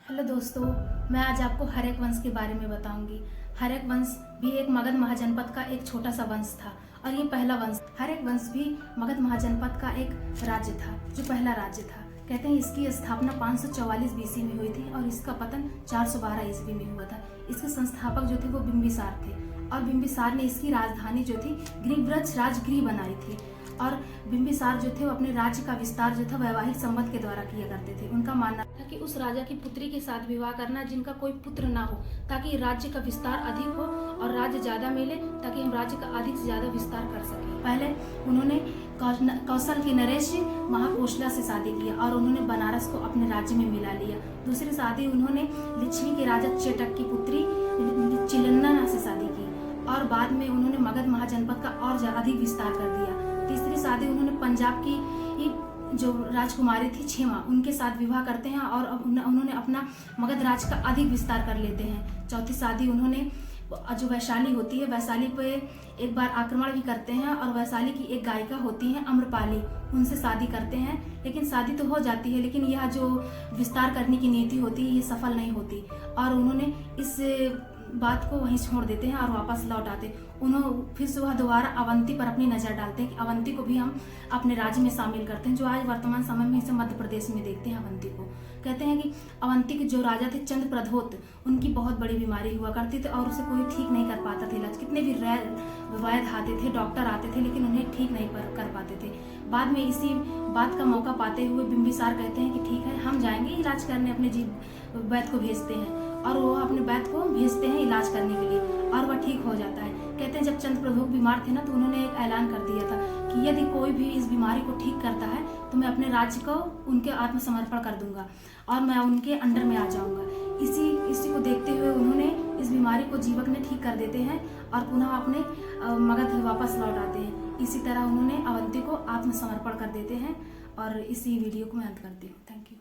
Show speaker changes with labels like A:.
A: Hello दोस्तों, मैं आज आपको हर्यक वंश के बारे में बताऊंगी। हर्यक वंश भी एक मगध महाजनपद का एक छोटा सा वंश था और ये पहला वंश। हर्यक वंश भी मगध महाजनपद का एक राज्य था, जो पहला राज्य था। कहते हैं इसकी स्थापना 544 बीसी में हुई थी और इसका पतन 412 ईस्वी में हुआ था। इसके संस्थापक जो थे वो बिंबिसार थे और बिंबिसार ने इसकी राजधानी जो थी ग्रीव्रज राजगृह बनाई थी। और बिंबिसार जो थे वो अपने राज्य का विस्तार जो था वैवाहिक संबंध के द्वारा किया करते थे। उनका मानना था कि उस राजा की पुत्री के साथ विवाह करना जिनका कोई पुत्र ना हो, ताकि राज्य का विस्तार अधिक हो और राज्य ज्यादा मिले, ताकि हम राज्य का अधिक से ज्यादा विस्तार कर सकें। पहले उन्होंने कौशल के नरेश महाकोशला से शादी किया और उन्होंने बनारस को अपने राज्य में मिला लिया। दूसरी शादी उन्होंने लिच्छवी के राजा चेटक की पुत्री चिलन्ना से शादी की और बाद में उन्होंने मगध महाजनपद का और अधिक विस्तार कर दिया। तीसरी शादी उन्होंने पंजाब की जो राजकुमारी थी क्षेमा, उनके साथ विवाह करते हैं और उन्होंने अपना मगध राज्य का अधिक विस्तार कर लेते हैं। चौथी शादी उन्होंने जो वैशाली होती है, वैशाली पे एक बार आक्रमण भी करते हैं और वैशाली की एक गायिका होती है अम्रपाली, उनसे शादी करते हैं। लेकिन शादी तो हो जाती है, लेकिन यह जो विस्तार करने की नीति होती है ये सफल नहीं होती और उन्होंने इस बात को वहीं छोड़ देते हैं और वापस लौट आते। फिर से वह दोबारा अवंती पर अपनी नजर डालते हैं कि अवंती को भी हम अपने राज्य में शामिल करते हैं, जो आज वर्तमान समय में इसे मध्य प्रदेश में देखते हैं अवंती को। कहते हैं कि अवंती के जो राजा थे चंद्र प्रधोत, उनकी बहुत बड़ी बीमारी हुआ करती थी और उसे कोई ठीक नहीं कर पाता था। इलाज कितने भी वैद्य आते थे, डॉक्टर आते थे, लेकिन उन्हें ठीक नहीं कर पाते थे। बाद में इसी बात का मौका पाते हुए बिंबिसार कहते हैं कि ठीक है, हम जाएंगे इलाज करने, अपने वैद्य को भेजते हैं और वो अपने वैद्य को भेजते हैं इलाज करने के लिए और वह ठीक हो जाता है। कहते हैं जब चंद्र प्रधोत बीमार थे ना, तो उन्होंने एक ऐलान कर दिया था कि यदि कोई भी इस बीमारी को ठीक करता है तो मैं अपने राज्य को उनके आत्मसमर्पण कर दूंगा और मैं उनके अंडर में आ जाऊंगा। इसी को देखते हुए उन्होंने इस बीमारी को जीवक ने ठीक कर देते हैं और पुनः अपने मगध वापस लौट आते हैं। इसी तरह उन्होंने अवंती को आत्मसमर्पण कर देते हैं और इसी वीडियो को मैं अंत करती हूँ। Thank you.